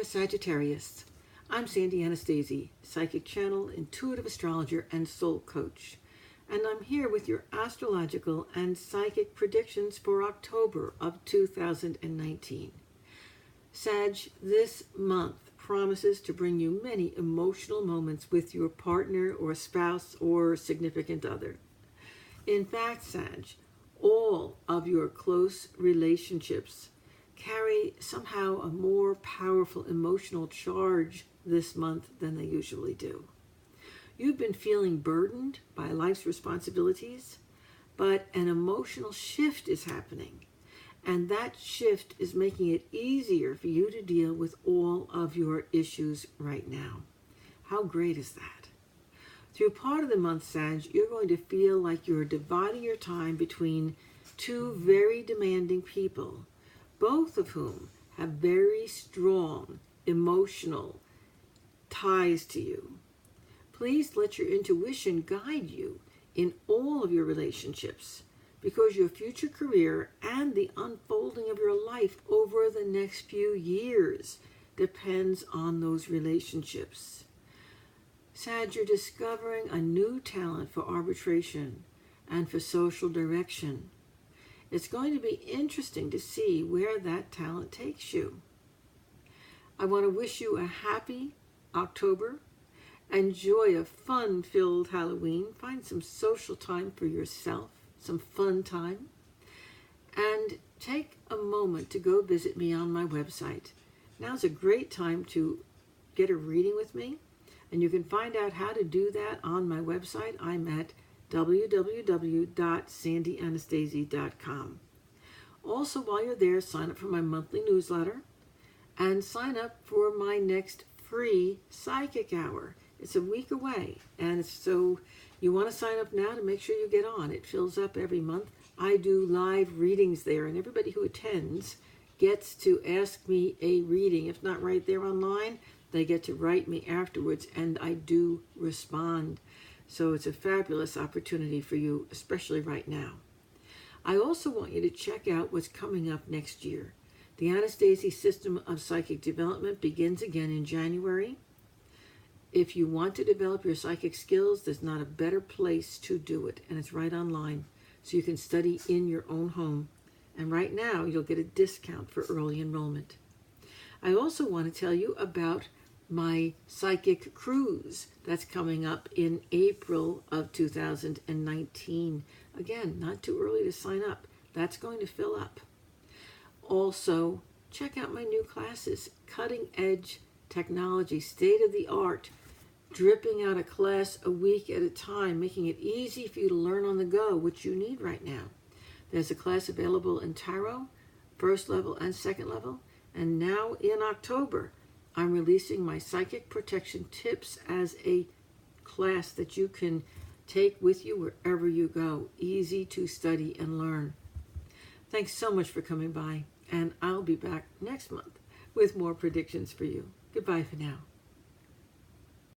Sagittarius. I'm Sandy Anastasi, psychic channel, intuitive astrologer, and soul coach. And I'm here with your astrological and psychic predictions for October of 2019. Sag, this month promises to bring you many emotional moments with your partner or spouse or significant other. In fact, Sag, all of your close relationships carry somehow a more powerful emotional charge this month than they usually do. You've been feeling burdened by life's responsibilities, but an emotional shift is happening, and that shift is making it easier for you to deal with all of your issues right now. How great is that? Through part of the month, Sag, you're going to feel like you're dividing your time between two very demanding people, both of whom have very strong emotional ties to you. Please let your intuition guide you in all of your relationships, because your future career and the unfolding of your life over the next few years depends on those relationships. Sag, you're discovering a new talent for arbitration and for social direction. It's going to be interesting to see where that talent takes you. I want to wish you a happy October. Enjoy a fun-filled Halloween. Find some social time for yourself, some fun time. And take a moment to go visit me on my website. Now's a great time to get a reading with me. And you can find out how to do that on my website. I'm at www.sandyanastasi.com. Also, while you're there, sign up for my monthly newsletter and sign up for my next free psychic hour. It's a week away, and so you want to sign up now to make sure you get on. It fills up every month. I do live readings there, and everybody who attends gets to ask me a reading. If not right there online, they get to write me afterwards, and I do respond. So it's a fabulous opportunity for you, especially right now. I also want you to check out what's coming up next year. The Anastasi System of Psychic Development begins again in January. If you want to develop your psychic skills, there's not a better place to do it, and it's right online, so you can study in your own home. And right now, you'll get a discount for early enrollment. I also want to tell you about my psychic cruise that's coming up in April of 2019. Again, not too early to sign up. That's going to fill up. Also, check out my new classes, cutting edge technology, state of the art, dripping out a class a week at a time, making it easy for you to learn on the go, which you need right now. There's a class available in tarot, first level and second level, and now in October, I'm releasing my psychic protection tips as a class that you can take with you wherever you go. Easy to study and learn. Thanks so much for coming by, and I'll be back next month with more predictions for you. Goodbye for now.